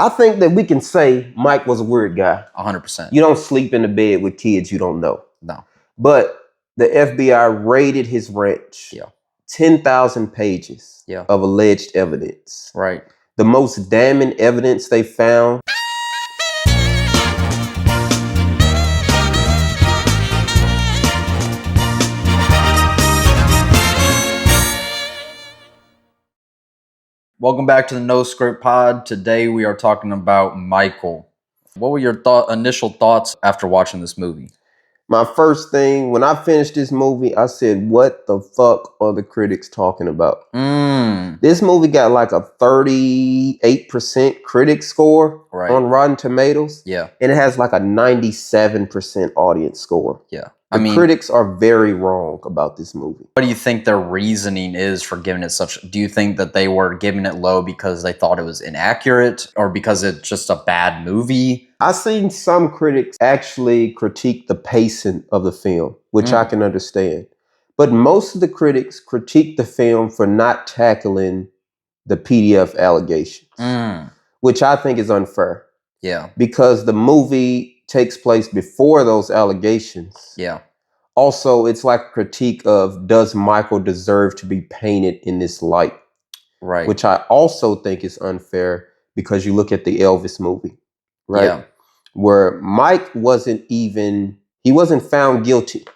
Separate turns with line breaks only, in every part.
I think that we can say Mike was a weird guy.
100%.
You don't sleep in the bed with kids you don't know.
No.
But the FBI raided his ranch.
Yeah.
10,000 pages of alleged evidence.
Right.
The most damning evidence they found.
Welcome back to the No Script Pod. Today we are talking about Michael. What were your initial thoughts after watching this movie?
My first thing, when I finished this movie, I said, what the fuck are the critics talking about? This movie got like a 38% critic score on Rotten Tomatoes.
Yeah.
And it has like a 97% audience score.
Yeah.
The critics are very wrong about this movie.
What do you think their reasoning is for giving it such? Do you think that they were giving it low because they thought it was inaccurate or because it's just a bad movie?
I've seen some critics actually critique the pacing of the film, which I can understand. But most of the critics critique the film for not tackling the PDF allegations, which I think is unfair.
Yeah.
Because the movie takes place before those allegations.
Yeah.
Also, it's like a critique of, does Michael deserve to be painted in this light?
Right.
Which I also think is unfair because you look at the Elvis movie, right?
Yeah.
Where Mike wasn't found guilty.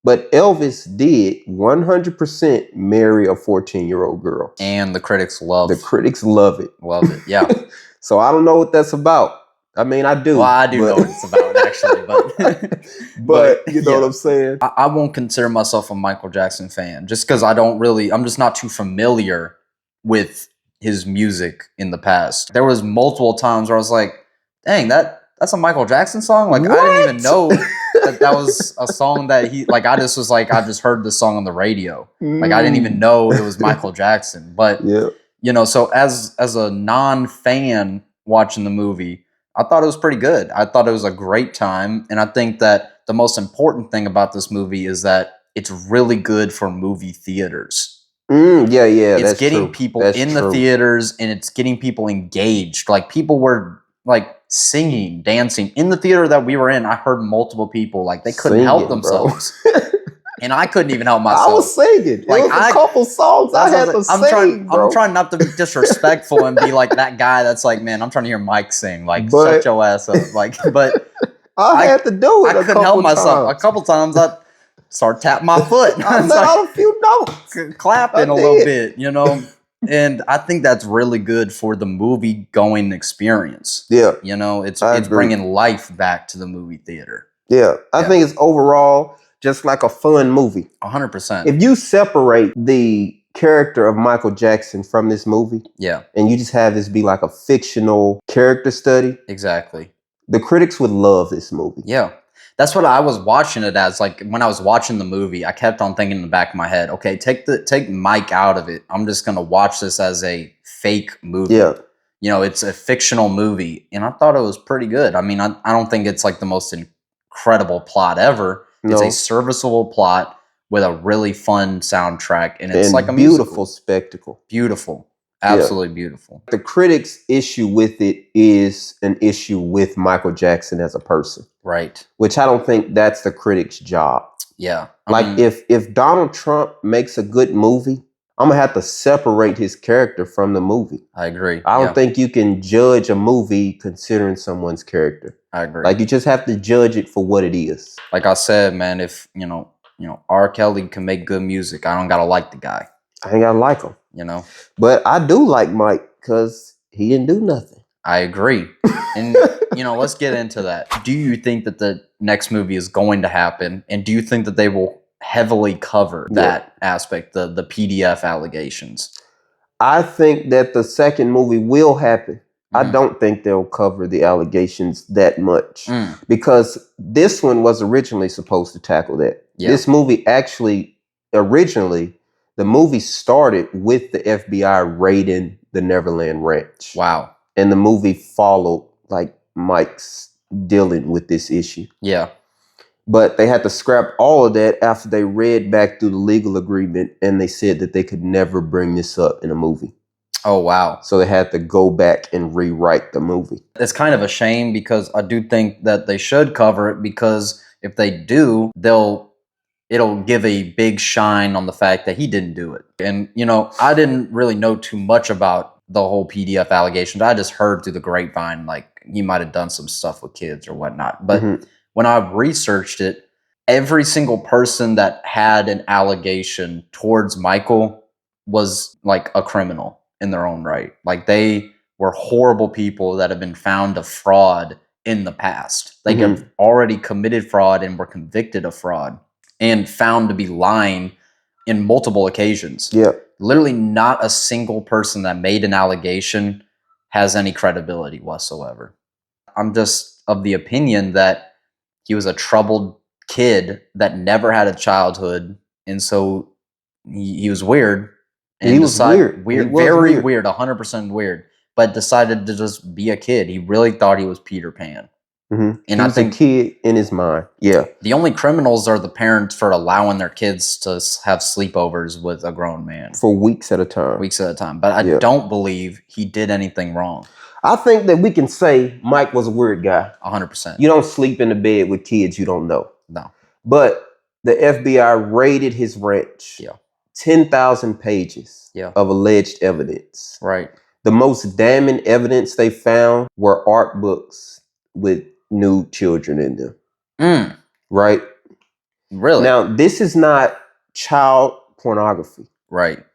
But Elvis did 100% marry a 14-year-old girl.
And the critics love it.
The critics love it.
Love it, yeah.
So I don't know what that's about. I mean, I do.
Well, I do know what it's about, actually.
But you know what I'm saying?
I won't consider myself a Michael Jackson fan just because I'm just not too familiar with his music in the past. There was multiple times where I was like, dang, that's a Michael Jackson song? Like, what? I didn't even know that was a song that I just heard this song on the radio. Like, I didn't even know it was Michael Jackson. But, so as a non-fan watching the movie, I thought it was pretty good. I thought it was a great time. And I think that the most important thing about this movie is that it's really good for movie theaters. It's getting people in the theaters and it's getting people engaged. Like, people were like singing, dancing in the theater that we were in. I heard multiple people like they couldn't help themselves. And I couldn't even help myself.
I was singing. Like, it was a couple songs I had to sing, bro.
I'm trying not to be disrespectful and be like that guy that's like, man, I'm trying to hear Mike sing. Like, shut your ass up. Like, but
I had to do it.
I couldn't help myself. A couple times I started tapping my foot.
I let out a few notes.
Clapping a little bit, And I think that's really good for the movie going experience.
Yeah.
It's bringing life back to the movie theater.
Yeah. I think it's overall just like a fun movie.
100%.
If you separate the character of Michael Jackson from this movie, and you just have this be like a fictional character study,
exactly,
the critics would love this movie.
Yeah. That's what I was watching it as. Like, when I was watching the movie, I kept on thinking in the back of my head, okay, take Mike out of it. I'm just going to watch this as a fake movie.
Yeah.
It's a fictional movie. And I thought it was pretty good. I mean, I don't think it's like the most incredible plot ever. No. It's a serviceable plot with a really fun soundtrack. And it's like a
beautiful spectacle.
Beautiful. Absolutely beautiful.
The critics' issue with it is an issue with Michael Jackson as a person.
Right.
Which I don't think that's the critic's job.
Yeah.
If Donald Trump makes a good movie, I'm going to have to separate his character from the movie.
I agree.
I don't think you can judge a movie considering someone's character.
I agree.
Like, you just have to judge it for what it is.
Like I said, man, if, R. Kelly can make good music, I don't got to like the guy.
I ain't got to like him. But I do like Mike because he didn't do nothing.
I agree. And, let's get into that. Do you think that the next movie is going to happen? And do you think that they will heavily cover that aspect, the PDF allegations?
I think that the second movie will happen. I don't think they'll cover the allegations that much because this one was originally supposed to tackle that. Yeah. This movie actually, originally, the movie started with the FBI raiding the Neverland Ranch.
Wow.
And the movie followed like Mike's dealing with this issue.
Yeah.
But they had to scrap all of that after they read back through the legal agreement and they said that they could never bring this up in a movie.
Oh, wow.
So they had to go back and rewrite the movie.
It's kind of a shame because I do think that they should cover it, because if they do, it'll give a big shine on the fact that he didn't do it. And, I didn't really know too much about the whole PDF allegations. I just heard through the grapevine, like, he might have done some stuff with kids or whatnot. But when I researched it, every single person that had an allegation towards Michael was like a criminal in their own right. Like, they were horrible people that have been found of fraud in the past. They have already committed fraud and were convicted of fraud and found to be lying in multiple occasions.
Yeah.
Literally not a single person that made an allegation has any credibility whatsoever. I'm just of the opinion that he was a troubled kid that never had a childhood, and so he was weird. And
he was weird.
Very weird, 100% weird, but decided to just be a kid. He really thought he was Peter Pan.
And I think a kid in his mind. Yeah.
The only criminals are the parents for allowing their kids to have sleepovers with a grown man.
For weeks at a time.
But I don't believe he did anything wrong.
I think that we can say Mike was a weird guy.
100%.
You don't sleep in the bed with kids you don't know.
No.
But the FBI raided his ranch.
Yeah.
10,000 pages of alleged evidence.
Right.
The most damning evidence they found were art books with nude children in them. Right?
Really?
Now, this is not child pornography.
Right.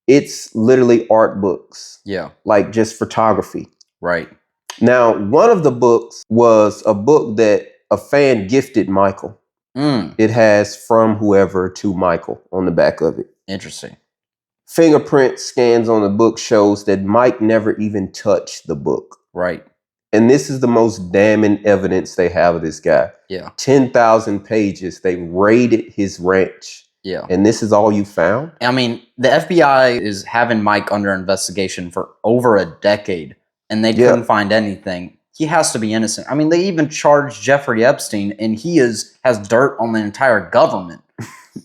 It's literally art books.
Yeah.
Like just photography.
Right.
Now, one of the books was a book that a fan gifted Michael. It has "From Whoever to Michael" on the back of it.
Interesting.
Fingerprint scans on the book shows that Mike never even touched the book.
Right.
And this is the most damning evidence they have of this guy.
Yeah.
10,000 pages. They raided his ranch.
Yeah.
And this is all you found?
I mean, the FBI is having Mike under investigation for over a decade, and they couldn't find anything. He has to be innocent. I mean, they even charged Jeffrey Epstein, and he has dirt on the entire government.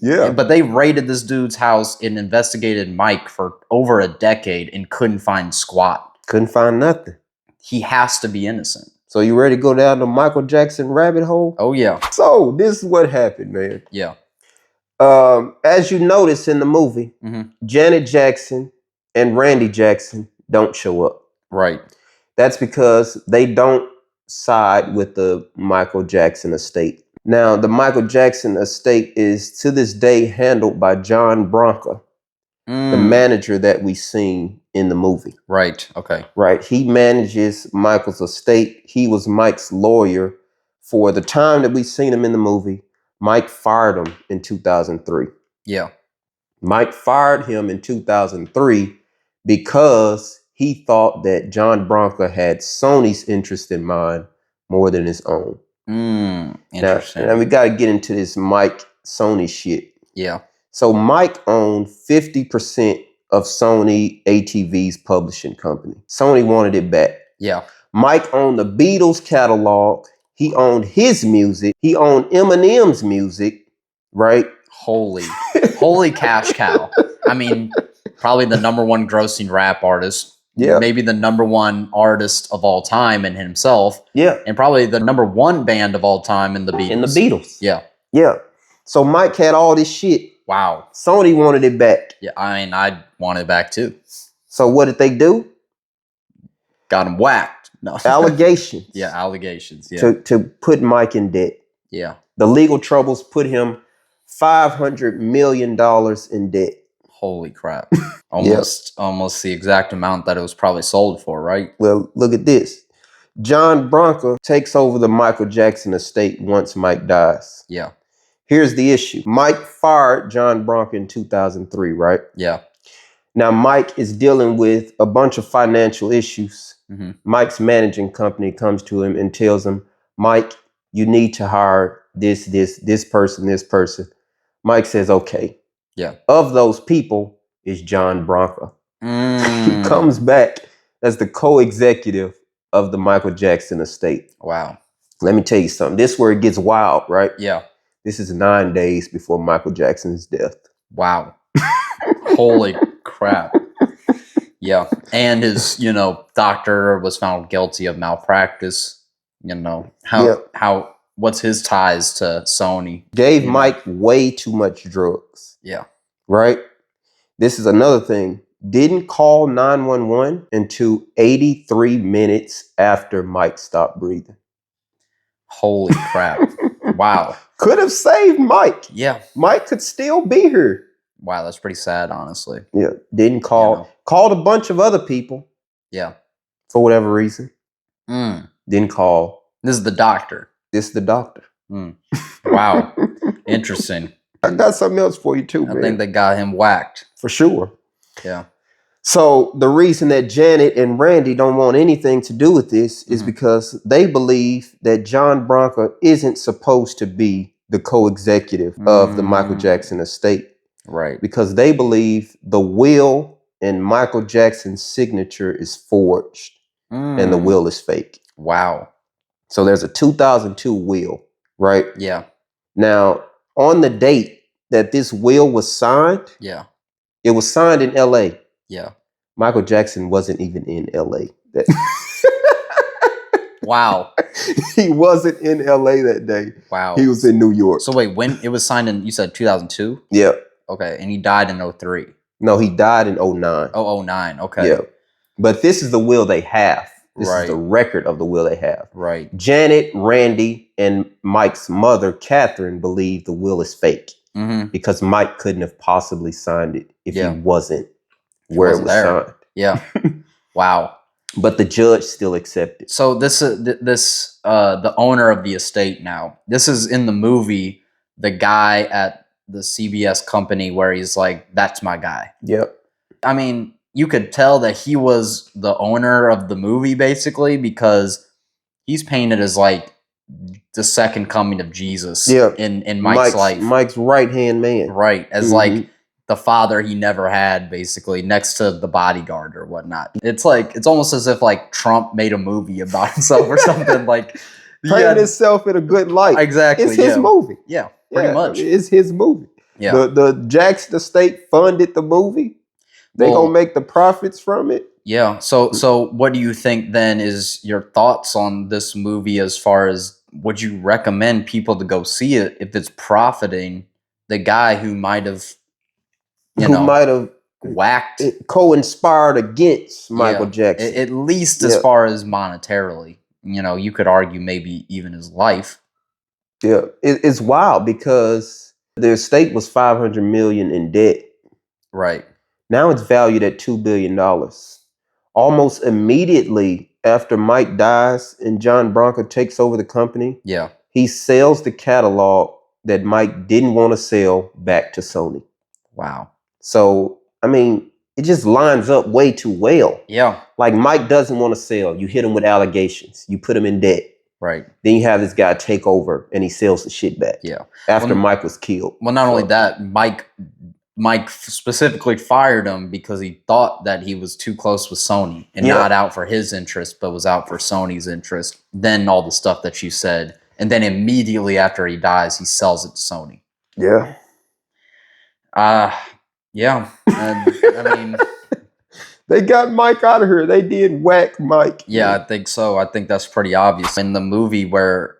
Yeah.
But they raided this dude's house and investigated Mike for over a decade and couldn't find squat.
Couldn't find nothing.
He has to be innocent.
So you ready to go down the Michael Jackson rabbit hole?
Oh, yeah.
So this is what happened, man.
Yeah.
As you notice in the movie, Janet Jackson and Randy Jackson don't show up.
Right.
That's because they don't side with the Michael Jackson estate. Now, the Michael Jackson estate is to this day handled by John Branca, the manager that we seen in the movie.
Right. Okay.
Right. He manages Michael's estate. He was Mike's lawyer for the time that we seen him in the movie. Mike fired him in 2003.
Yeah.
Mike fired him in 2003 because he thought that John Branca had Sony's interest in mind more than his own.
Interesting.
Now we got to get into this Mike Sony shit.
Yeah.
So Mike owned 50% of Sony ATV's publishing company. Sony wanted it back.
Yeah.
Mike owned the Beatles catalog. He owned his music. He owned Eminem's music, right?
Holy cash cow. I mean, probably the number one grossing rap artist. Yeah. Maybe the number one artist of all time in himself.
Yeah.
And probably the number one band of all time in the Beatles.
In the Beatles.
Yeah.
Yeah. So Mike had all this shit.
Wow.
Sony wanted it back.
Yeah, I mean, I want it back too.
So what did they do?
Got him whacked. No.
Allegations.
Yeah, allegations. Yeah.
To put Mike in debt.
Yeah.
The legal troubles put him $500 million in debt.
Holy crap. Almost the exact amount that it was probably sold for, right?
Well, look at this. John Branca takes over the Michael Jackson estate once Mike dies.
Yeah.
Here's the issue. Mike fired John Branca in 2003, right?
Yeah.
Now, Mike is dealing with a bunch of financial issues. Mike's managing company comes to him and tells him, Mike, you need to hire this person. Mike says, okay.
Yeah.
Of those people is John Branca. He comes back as the co-executive of the Michael Jackson estate.
Wow.
Let me tell you something. This is where it gets wild, right?
Yeah.
This is 9 days before Michael Jackson's death.
Wow. Holy crap. Yeah. And his, doctor was found guilty of malpractice. What's his ties to Sony?
Gave Mike way too much drugs.
Yeah.
Right? This is another thing. Didn't call 911 until 83 minutes after Mike stopped breathing.
Holy crap. Wow.
Could have saved Mike.
Yeah.
Mike could still be here.
Wow, that's pretty sad, honestly.
Yeah. Didn't call. Called a bunch of other people.
Yeah.
For whatever reason. Didn't call.
This is the doctor.
This is the doctor.
Wow. Interesting.
I got something else for you too, man.
I think they got him whacked.
For sure.
Yeah.
So the reason that Janet and Randy don't want anything to do with this is because they believe that John Branca isn't supposed to be the co-executive of the Michael Jackson estate.
Right.
Because they believe the will and Michael Jackson's signature is forged and the will is fake.
Wow.
So there's a 2002 will, right?
Yeah.
Now, on the date that this will was signed, it was signed in LA.
Yeah.
Michael Jackson wasn't even in LA.
Wow.
He wasn't in LA that day.
Wow.
He was in New York.
So wait, when it was signed in, you said 2002?
Yeah.
Okay. And he died in 03.
No, he died in 09.
Oh, 09. Okay.
Yeah. But this is the will they have. This is the record of the will they have.
Right.
Janet, Randy, and Mike's mother, Catherine, believe the will is fake. Because Mike couldn't have possibly signed it if he wasn't where it was signed.
Yeah. Wow.
But the judge still accepted.
So the owner of the estate now, this is in the movie, the guy at the CBS company where he's like, that's my guy.
Yep.
I mean, you could tell that he was the owner of the movie basically because he's painted as like the second coming of Jesus in Mike's life.
Mike's right-hand man.
Right. As like the father he never had, basically, next to the bodyguard or whatnot. It's almost as if like Trump made a movie about himself or something. Like
painted himself in a good light.
Exactly.
It's his movie.
Yeah, pretty much.
It's his movie.
Yeah.
The Jackson estate funded the movie. They gonna make the profits from it.
Yeah. So what do you think then is your thoughts on this movie as far as would you recommend people to go see it if it's profiting the guy who might have whacked,
co-inspired against Michael Jackson,
at least as far as monetarily? You could argue maybe even his life.
Yeah, it's wild because the estate was $500 million in debt.
Right.
Now it's valued at $2 billion. Almost immediately after Mike dies and John Branca takes over the company, he sells the catalog that Mike didn't want to sell back to Sony.
Wow.
So, I mean, it just lines up way too well.
Yeah.
Like Mike doesn't want to sell. You hit him with allegations. You put him in debt.
Right.
Then you have this guy take over and he sells the shit back.
Yeah.
After Mike was killed.
Well, not only that, Mike specifically fired him because he thought that he was too close with Sony and not out for his interest, but was out for Sony's interest. Then all the stuff that you said. And then immediately after he dies, he sells it to Sony.
Yeah.
Yeah. I mean,
they got Mike out of here. They did whack Mike.
Yeah, I think so. I think that's pretty obvious. In the movie where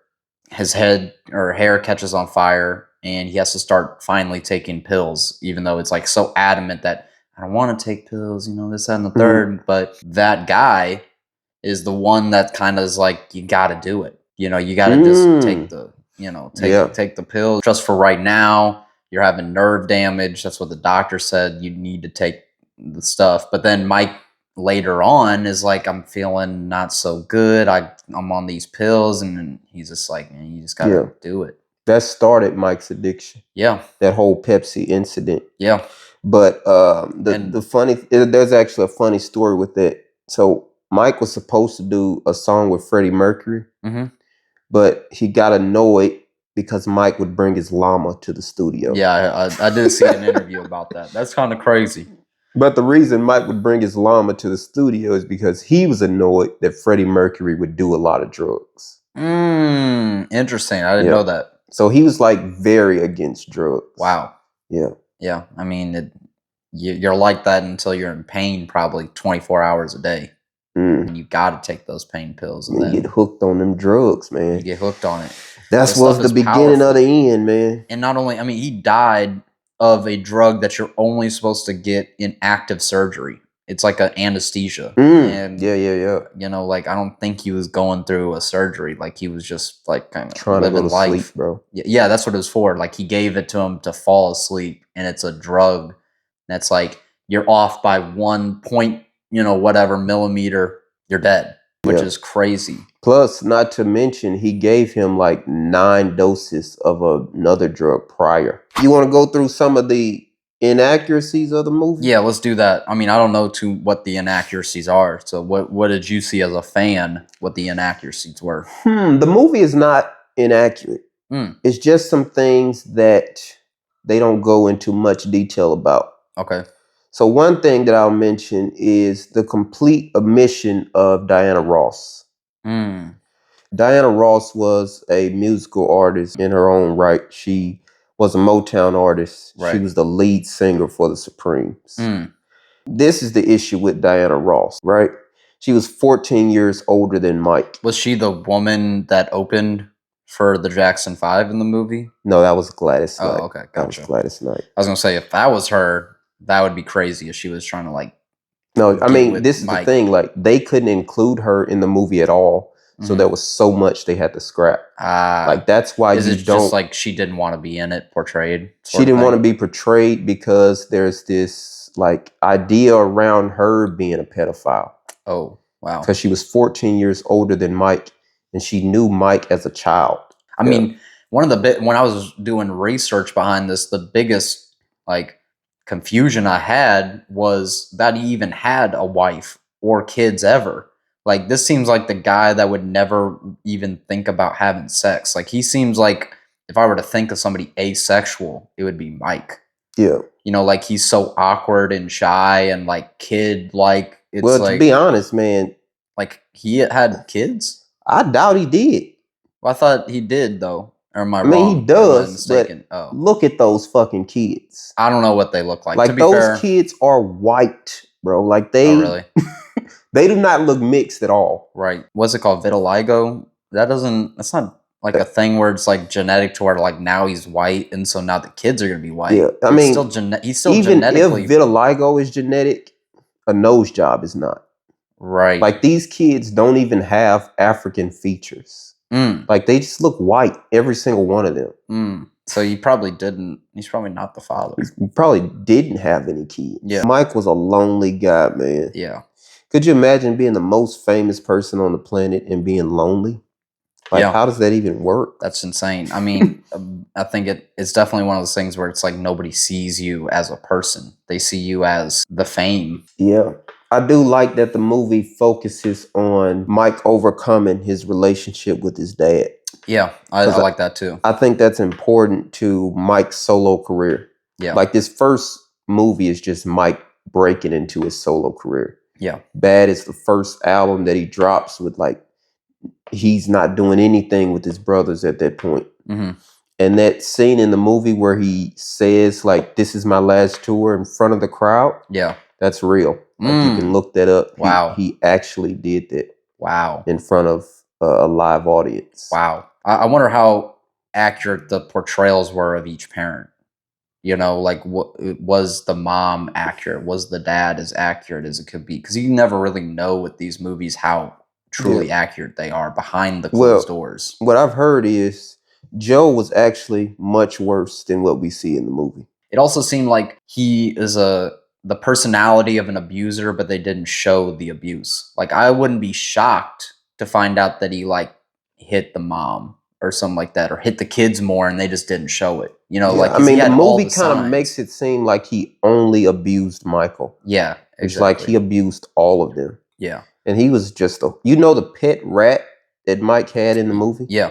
his head or hair catches on fire and he has to start finally taking pills, even though it's like so adamant that I don't want to take pills, this, that, and the third. But that guy is the one that kind of is like, you got to do it. You got to just take the, take the pill just for right now. You're having nerve damage. That's what the doctor said. You need to take the stuff. But then Mike later on is like, I'm feeling not so good. I'm on these pills. And then he's just like, man, you just got to do it.
That started Mike's addiction.
Yeah.
That whole Pepsi incident.
Yeah.
But there's actually a funny story with that. So Mike was supposed to do a song with Freddie Mercury, but he got annoyed because Mike would bring his llama to the studio.
Yeah, I did see an interview about that. That's kind of crazy.
But the reason Mike would bring his llama to the studio is because he was annoyed that Freddie Mercury would do a lot of drugs.
Interesting. I didn't know that.
So he was like very against drugs.
Wow.
Yeah.
Yeah. I mean, you're like that until you're in pain probably 24 hours a day. And you got to take those pain pills. And then
you get hooked on them drugs, man.
You get hooked on it.
That's what's the beginning of the end, man.
And not only, I mean, he died of a drug that you're only supposed to get in active surgery. It's like an anesthesia. And
yeah.
You know, like, I don't think he was going through a surgery. Like, he was just like kind of
trying to go to sleep, bro.
Yeah, that's what it was for. Like, he gave it to him to fall asleep, and it's a drug that's like, you're off by 1 point, you know, whatever millimeter, you're dead, which is crazy.
Plus, not to mention, he gave him like 9 doses of another drug prior. You want to go through some of the inaccuracies of the movie?
Yeah, let's do that. I mean, I don't know what the inaccuracies are. So what did you see as a fan, what the inaccuracies were?
The movie is not inaccurate. It's just some things that they don't go into much detail about.
Okay.
So one thing that I'll mention is the complete omission of Diana Ross. Diana Ross was a musical artist in her own right. She was a Motown artist. Right. She was the lead singer for the Supremes. This is the issue with Diana Ross, right? She was 14 years older than Mike.
Was she the woman that opened for the Jackson 5 in the movie?
No, that was Gladys Knight.
Oh, okay, gotcha.
That was Gladys Knight.
I was going to say, if that was her, that would be crazy if she was trying to like...
No, I mean, this is Mike. The thing. Like, they couldn't include her in the movie at all. So there was so much they had to scrap. Like, that's why
is it just like she didn't want to be in it portrayed?
She didn't want to be portrayed because there's this like idea around her being a pedophile.
Oh, wow.
Because she was 14 years older than Mike, and she knew Mike as a child.
I mean, when I was doing research behind this, the biggest like confusion I had was that he even had a wife or kids ever. Like, this seems like the guy that would never even think about having sex. Like, he seems like, if I were to think of somebody asexual, it would be Mike.
Yeah.
You know, like, he's so awkward and shy and, like, kid-like. It's
well,
like,
to be honest, man.
Like, he had kids?
I doubt he did.
Well, I thought he did, though. Or am I
wrong?
I
mean, he does, but look at those fucking kids.
I don't know what they look like.
Like, those kids are white, bro. Like, they...
Oh, really?
They do not look mixed at all.
Right. What's it called? Vitiligo? That's not like a thing where it's like genetic to where like now he's white and so now the kids are going to be white.
Yeah. I mean,
he's still
even
genetically...
if vitiligo is genetic, a nose job is not.
Right.
Like, these kids don't even have African features. Like, they just look white, every single one of them.
So he's probably not the father.
He probably didn't have any kids.
Yeah.
Mike was a lonely guy, man.
Yeah.
Could you imagine being the most famous person on the planet and being lonely? Like, how does that even work?
That's insane. I mean, I think it's definitely one of those things where it's like nobody sees you as a person. They see you as the fame.
Yeah. I do like that the movie focuses on Mike overcoming his relationship with his dad.
Yeah, I like that too.
I think that's important to Mike's solo career.
Yeah.
Like, this first movie is just Mike breaking into his solo career.
Yeah.
Bad is the first album that he drops with, like, he's not doing anything with his brothers at that point. And that scene in the movie where he says, like, this is my last tour in front of the crowd.
Yeah.
That's real. Like, you can look that up.
Wow.
He actually did that.
Wow.
In front of a live audience.
Wow. I wonder how accurate the portrayals were of each parent. You know, like, was the mom accurate? Was the dad as accurate as it could be? Because you never really know with these movies how truly accurate they are behind the closed doors.
What I've heard is Joe was actually much worse than what we see in the movie.
It also seemed like he is the personality of an abuser, but they didn't show the abuse. Like, I wouldn't be shocked to find out that he, like, hit the mom or something like that, or hit the kids more and they just didn't show it. You know, like,
I mean, the movie kind of makes it seem like he only abused Michael.
Yeah, exactly.
It's like he abused all of them.
Yeah.
And he was just the pet rat that Mike had in the movie?
Yeah.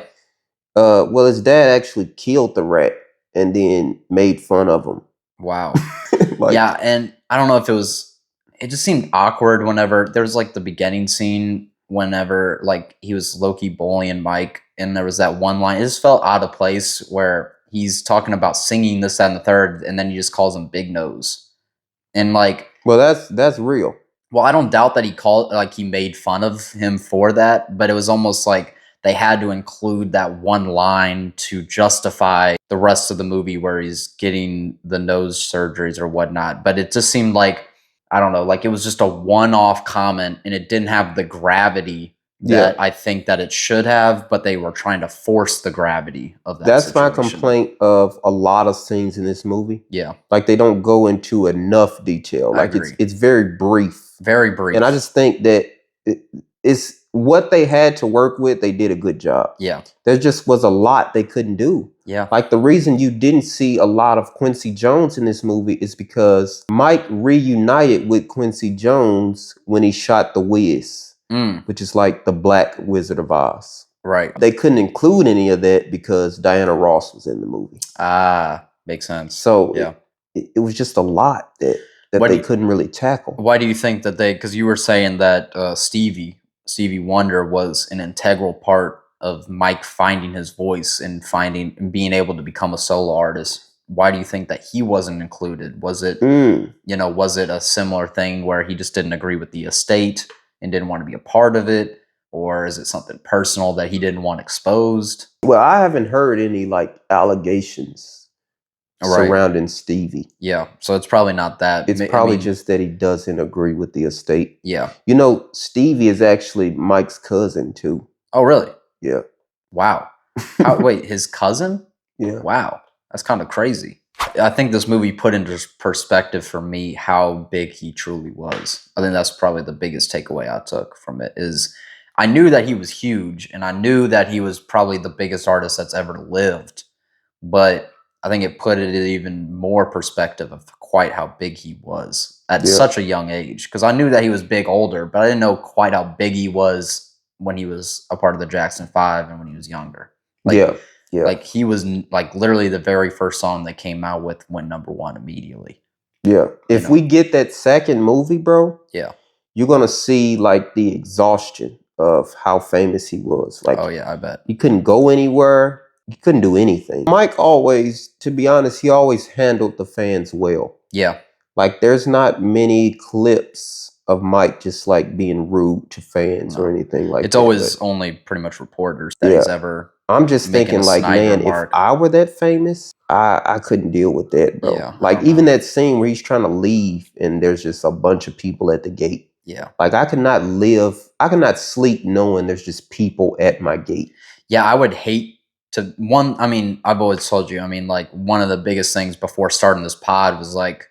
Well, his dad actually killed the rat and then made fun of him.
Wow. Yeah, and I don't know if it just seemed awkward whenever there was like the beginning scene whenever like he was low-key bullying Mike and there was that one line. It just felt out of place where he's talking about singing this, that, and the third, and then he just calls him Big Nose. And like,
well, that's real.
well, I don't doubt that he made fun of him for that, but it was almost like they had to include that one line to justify the rest of the movie where he's getting the nose surgeries or whatnot. But it just seemed like, I don't know, like it was just a one-off comment and it didn't have the gravity that I think that it should have, but they were trying to force the gravity of that
That's
situation.
my complaint of a lot of scenes in this movie.
Yeah.
Like they don't go into enough detail. Like it's very brief.
Very brief.
And I just think that it's what they had to work with, they did a good job.
Yeah.
There just was a lot they couldn't do.
Yeah.
Like the reason you didn't see a lot of Quincy Jones in this movie is because Mike reunited with Quincy Jones when he shot The Wiz. Which is like the Black Wizard of Oz.
Right.
They couldn't include any of that because Diana Ross was in the movie.
Ah, makes sense.
So yeah, it was just a lot that they couldn't really tackle.
Why do you think that because you were saying that Stevie Wonder was an integral part of Mike finding his voice and being able to become a solo artist? Why do you think that he wasn't included? Was it, was it a similar thing where he just didn't agree with the estate and didn't want to be a part of it? Or is it something personal that he didn't want exposed?
Well, I haven't heard any like allegations surrounding Stevie.
Yeah, so it's probably not that.
It's probably just that he doesn't agree with the estate.
Yeah.
You know, Stevie is actually Mike's cousin too.
Oh, really?
Yeah.
Wow. Wait, his cousin?
Yeah.
Wow. That's kind of crazy. I think this movie put into perspective for me how big he truly was. I think that's probably the biggest takeaway I took from it is I knew that he was huge and I knew that he was probably the biggest artist that's ever lived. But I think it put it in even more perspective of quite how big he was at such a young age. Because I knew that he was big older, but I didn't know quite how big he was when he was a part of the Jackson 5 and when he was younger.
Yeah.
Like he was like literally the very first song they came out with went #1 immediately.
Yeah. If we get that second movie, bro, you're going to see like the exhaustion of how famous he was. Like,
oh yeah, I bet.
He couldn't go anywhere. He couldn't do anything. Mike always, to be honest, he always handled the fans well.
Yeah.
Like there's not many clips of Mike just like being rude to fans or anything like that.
It's always only pretty much reporters that he's ever.
I'm just thinking like, man, if I were that famous, I couldn't deal with that, bro.
Yeah,
like even that scene where he's trying to leave and there's just a bunch of people at the gate.
Yeah.
Like I could not sleep knowing there's just people at my gate.
Yeah, I would hate to I've always told you, like one of the biggest things before starting this pod was like,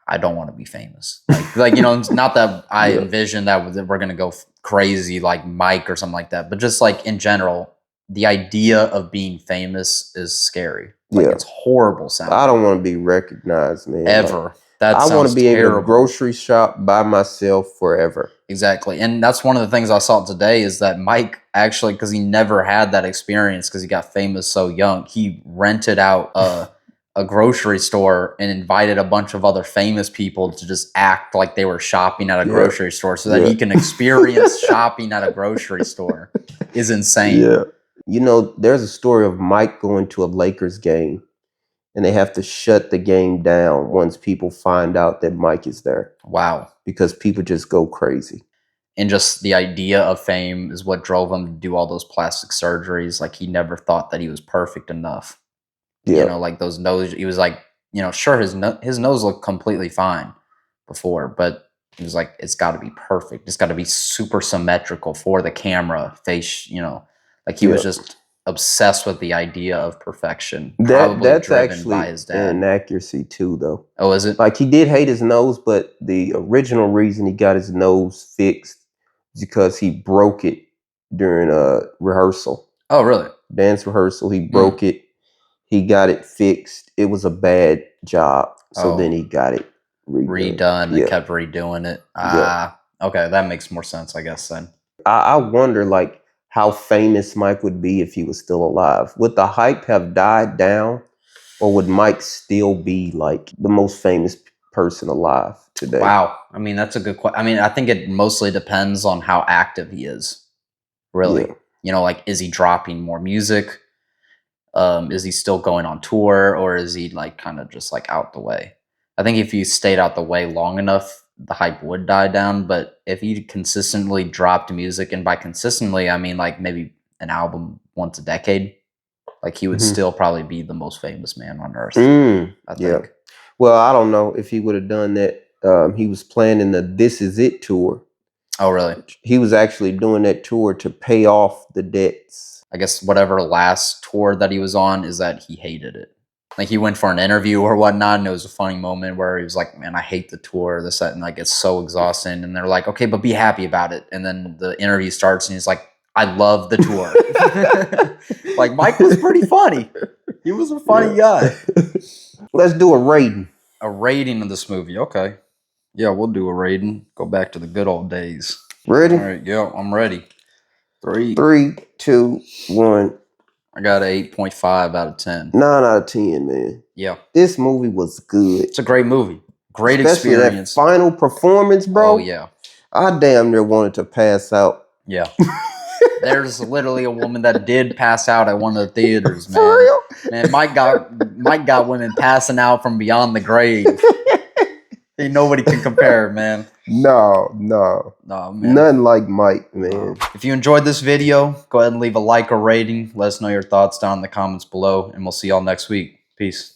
I don't want to be famous. Like not that I envision that we're going to go crazy like Mike or something like that, but just like in general, the idea of being famous is scary. Like it's horrible sounding.
I don't want to be recognized, man.
Ever.
Like, I want to be able to grocery shop by myself forever.
Exactly. And that's one of the things I saw today is that Mike actually, because he never had that experience because he got famous so young, he rented out a grocery store and invited a bunch of other famous people to just act like they were shopping at a grocery store so that he can experience shopping at a grocery store. Is insane.
Yeah. You know, there's a story of Mike going to a Lakers game and they have to shut the game down once people find out that Mike is there.
Wow. Because
people just go crazy.
And just the idea of fame is what drove him to do all those plastic surgeries. Like he never thought that he was perfect enough. Yeah. Like those nose, he was like, sure, his nose looked completely fine before, but he was like, it's got to be perfect. It's got to be super symmetrical for the camera face, like he was just obsessed with the idea of perfection.
That's actually by his dad. An inaccuracy too, though.
Oh, is it?
Like he did hate his nose, but the original reason he got his nose fixed is because he broke it during a rehearsal.
Oh, really?
Dance rehearsal. He broke it. He got it fixed. It was a bad job. So then he got it
redone and kept redoing it. Okay. That makes more sense, I guess, then.
I wonder, like, how famous Mike would be if he was still alive. Would the hype have died down? Or would Mike still be, like, the most famous person alive today?
Wow. That's a good question. I think it mostly depends on how active he is. Really. Yeah. Like, is he dropping more music? Is he still going on tour, or is he like kind of just like out the way? I think if you stayed out the way long enough, the hype would die down. But if he consistently dropped music, and by consistently, I mean like maybe an album once a decade, like he would still probably be the most famous man on earth. I think.
Well, I don't know if he would have done that. He was planning the This Is It tour.
Oh, really?
He was actually doing that tour to pay off the debts.
I guess whatever last tour that he was on is that he hated it. Like he went for an interview or whatnot, and it was a funny moment where he was like, "Man, I hate the tour, this, that," and like it's so exhausting. And they're like, "Okay, but be happy about it." And then the interview starts, and he's like, "I love the tour." Like Mike was pretty funny. He was a funny guy.
Let's do a rating.
A rating of this movie, okay? Yeah, we'll do a rating. Go back to the good old days.
Ready?
All right, yeah, I'm ready. 3,
2, 1.
I got an 8.5 out of 10.
9 out of 10, man.
Yeah.
This movie was good.
It's a great movie. Great
Especially
experience.
That final performance, bro.
Oh, yeah.
I damn near wanted to pass out.
Yeah. There's literally a woman that did pass out at one of the theaters, man.
For real?
Man, Mike got women passing out from beyond the grave. Ain't nobody can compare, man.
No,
man.
Nothing like Mike, man.
If you enjoyed this video, go ahead and leave a like or rating. Let us know your thoughts down in the comments below, and we'll see y'all next week. Peace.